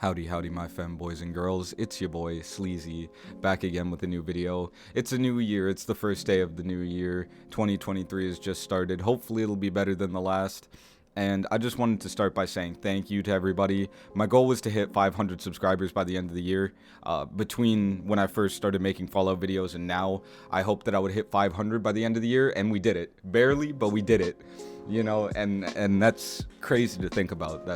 Howdy, howdy, my femboys and girls. It's your boy, Sleazy, back again with a new video. It's a new year. It's the first day of the new year. 2023 has just started. Hopefully, it'll be better than the last. And I just wanted to start by saying thank you to everybody. My goal was to hit 500 subscribers by the end of the year. Between when I first started making Fallout videos and now, I hope that I would hit 500 by the end of the year, and we did it. Barely, but we did it. You know, and that's crazy to think about.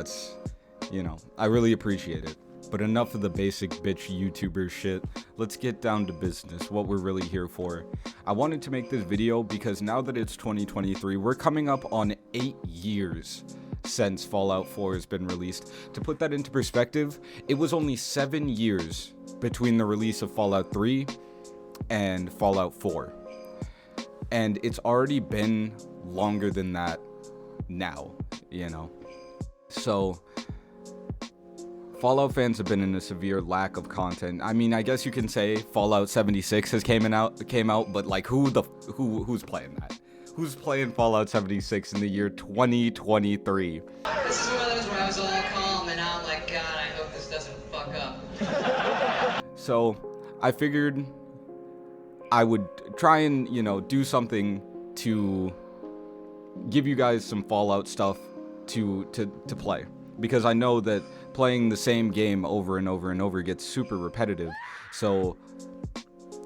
I really appreciate it. But enough of the basic bitch YouTuber shit. Let's get down to business, what we're really here for. I wanted to make this video because now that it's 2023, we're coming up on 8 years since Fallout 4 has been released. To put that into perspective, it was only 7 years between the release of Fallout 3 and Fallout 4. And it's already been longer than that now, you know. So Fallout fans have been in a severe lack of content. I mean, I guess you can say Fallout 76 has came out, but like who's playing that? Who's playing Fallout 76 in the year 2023? This is one of those where I was all calm and now I'm like, God, I hope this doesn't fuck up. So I figured I would try and, do something to give you guys some Fallout stuff to play. Because I know that playing the same game over and over and over gets super repetitive. So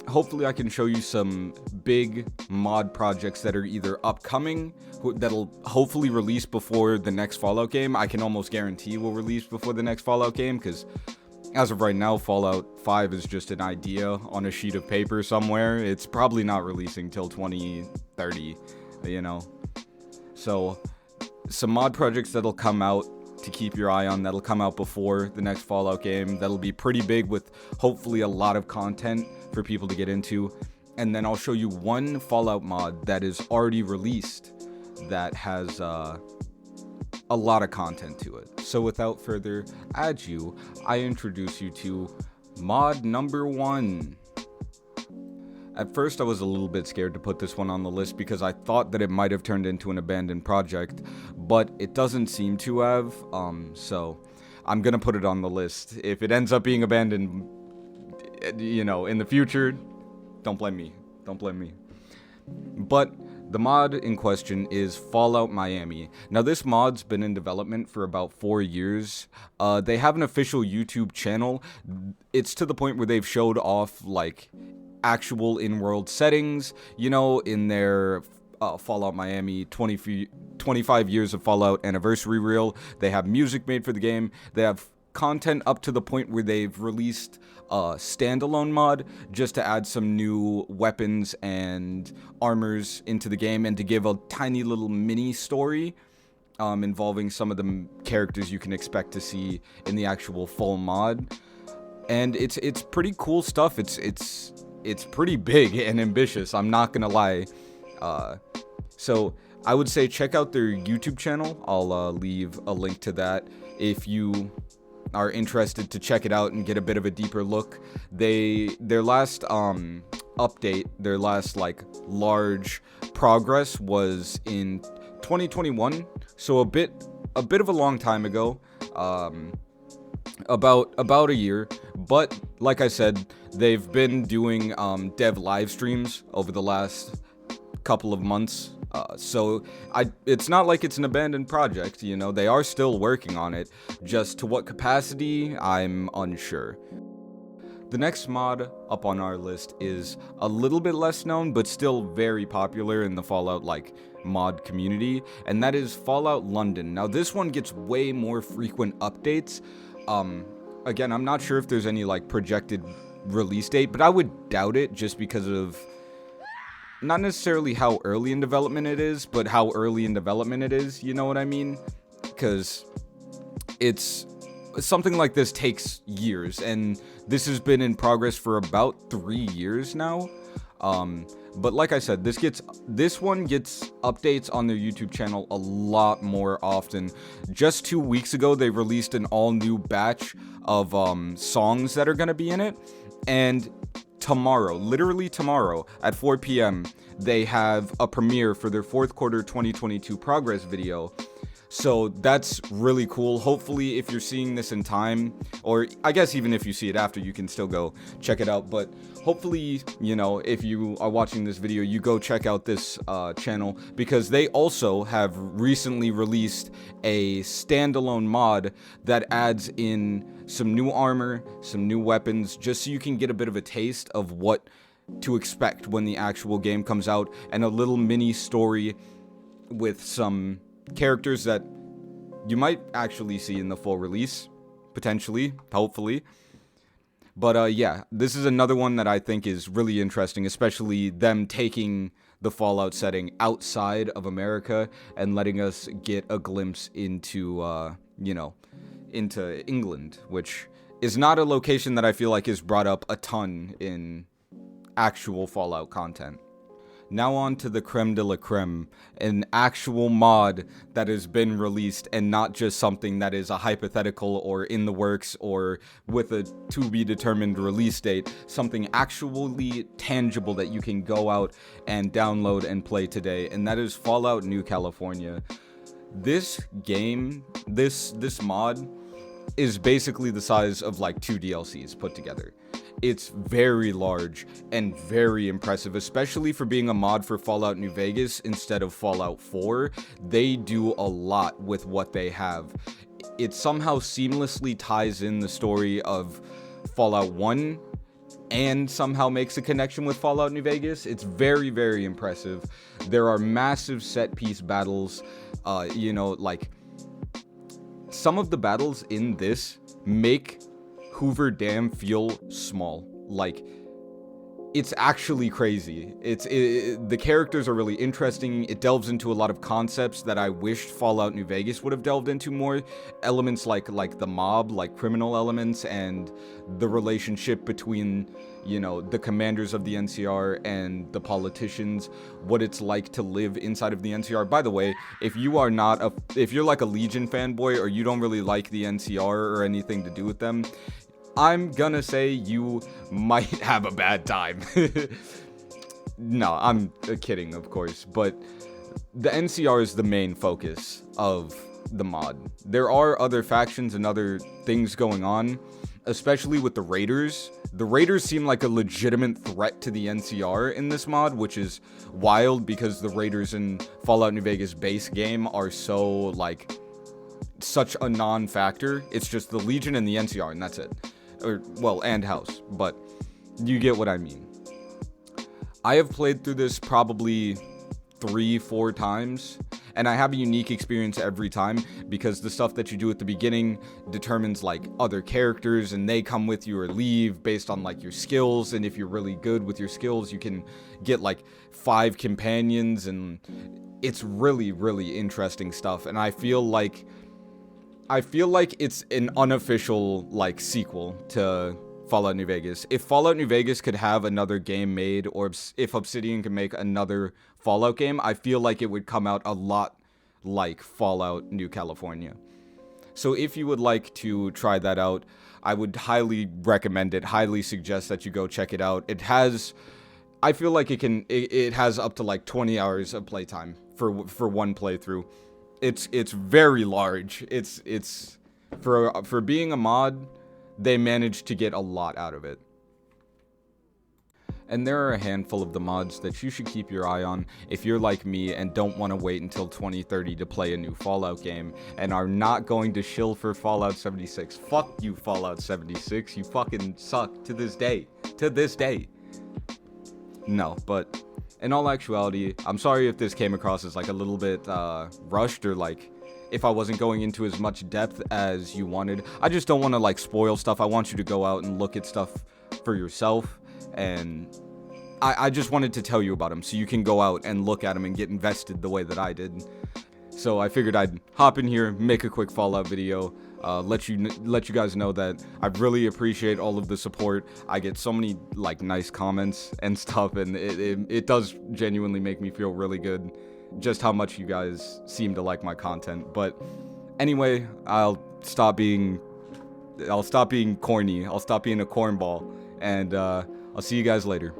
hopefully I can show you some big mod projects that are either upcoming, that'll hopefully release before the next Fallout game. I can almost guarantee will release before the next Fallout game, because as of right now, Fallout 5 is just an idea on a sheet of paper somewhere. It's probably not releasing till 2030, So some mod projects that'll come out to keep your eye on, that'll come out before the next Fallout game, that'll be pretty big with hopefully a lot of content for people to get into. And then I'll show you one Fallout mod that is already released that has a lot of content to it. So without further ado, I introduce you to mod number 1. At first, I was a little bit scared to put this one on the list because I thought that it might have turned into an abandoned project, but it doesn't seem to have, so I'm gonna put it on the list. If it ends up being abandoned, in the future, don't blame me. But the mod in question is Fallout Miami. Now, this mod's been in development for about 4 years. They have an official YouTube channel. It's to the point where they've showed off, actual in-world settings, in their Fallout Miami 25 years of Fallout anniversary reel. They have music made for the game. They have content up to the point where they've released a standalone mod just to add some new weapons and armors into the game and to give a tiny little mini story involving some of the characters you can expect to see in the actual full mod. And it's pretty cool stuff. It's pretty big and ambitious, I'm not gonna lie. So I would say check out their YouTube channel. I'll leave a link to that if you are interested to check it out and get a bit of a deeper look. Their last update, their last large progress was in 2021, so a bit of a long time ago. About a year, but like I said, they've been doing dev live streams over the last couple of months, so it's not like it's an abandoned project. They are still working on it, just to what capacity I'm unsure. The next mod up on our list is a little bit less known, but still very popular in the Fallout mod community, and that is Fallout London. Now, this one gets way more frequent updates. Again, I'm not sure if there's any projected release date, but I would doubt it, just because of not necessarily how early in development it is, but how early in development it is, you know what I mean? Because it's something like this takes years, and this has been in progress for about 3 years now. But like I said, this one gets updates on their YouTube channel a lot more often. Just 2 weeks ago, they released an all-new batch of songs that are going to be in it. And tomorrow, literally tomorrow, at 4 p.m., they have a premiere for their 4th quarter 2022 progress video. So that's really cool. Hopefully, if you're seeing this in time, or I guess even if you see it after, you can still go check it out. But hopefully, you know, if you are watching this video, you go check out this channel, because they also have recently released a standalone mod that adds in some new armor, some new weapons, just so you can get a bit of a taste of what to expect when the actual game comes out, and a little mini story with some characters that you might actually see in the full release, potentially, hopefully. But yeah, this is another one that I think is really interesting, especially them taking the Fallout setting outside of America and letting us get a glimpse into, you know, into England, which is not a location that I feel like is brought up a ton in actual Fallout content. Now on to the creme de la creme, an actual mod that has been released and not just something that is a hypothetical or in the works or with a to be determined release date, something actually tangible that you can go out and download and play today, and that is Fallout New California. This game, this mod is basically the size of like 2 DLCs put together. It's very large and very impressive, especially for being a mod for Fallout New Vegas instead of Fallout 4. They do a lot with what they have. It somehow seamlessly ties in the story of Fallout 1 and somehow makes a connection with Fallout New Vegas. It's very, very impressive. There are massive set piece battles, you know, like some of the battles in this make Hoover Dam feel small. Like, it's actually crazy. The characters are really interesting. It delves into a lot of concepts that I wished Fallout New Vegas would have delved into more. Elements like the mob, like criminal elements, and the relationship between, you know, the commanders of the NCR and the politicians, what it's like to live inside of the NCR. By the way, if you're like a Legion fanboy or you don't really like the NCR or anything to do with them, I'm gonna say you might have a bad time. No, I'm kidding, of course, but the NCR is the main focus of the mod. There are other factions and other things going on, especially with the Raiders. The Raiders seem like a legitimate threat to the NCR in this mod, which is wild because the Raiders in Fallout New Vegas base game are so, like, such a non-factor. It's just the Legion and the NCR, and that's it. Or, well, and House, but you get what I mean. I have played through this probably 3-4 times, and I have a unique experience every time, because the stuff that you do at the beginning determines like other characters, and they come with you or leave based on like your skills. And if you're really good with your skills, you can get like 5 companions, and it's really, really interesting stuff. And I feel like it's an unofficial like sequel to Fallout New Vegas. If Fallout New Vegas could have another game made, or if Obsidian could make another Fallout game, I feel like it would come out a lot like Fallout New California. So if you would like to try that out, I would highly recommend it, highly suggest that you go check it out. I feel like it has up to like 20 hours of playtime for one playthrough. It's very large. It's for being a mod, they managed to get a lot out of it. And there are a handful of the mods that you should keep your eye on if you're like me and don't want to wait until 2030 to play a new Fallout game and are not going to shill for Fallout 76. Fuck you, Fallout 76. You fucking suck to this day. To this day. No, but in all actuality, I'm sorry if this came across as like a little bit rushed, or like if I wasn't going into as much depth as you wanted. I just don't want to like spoil stuff. I want you to go out and look at stuff for yourself, and I just wanted to tell you about them so you can go out and look at them and get invested the way that I did. So I figured I'd hop in here, make a quick Fallout video, let you guys know that I really appreciate all of the support. I get so many like nice comments and stuff, and it does genuinely make me feel really good just how much you guys seem to like my content. But anyway, I'll stop being corny. I'll stop being a cornball, and I'll see you guys later.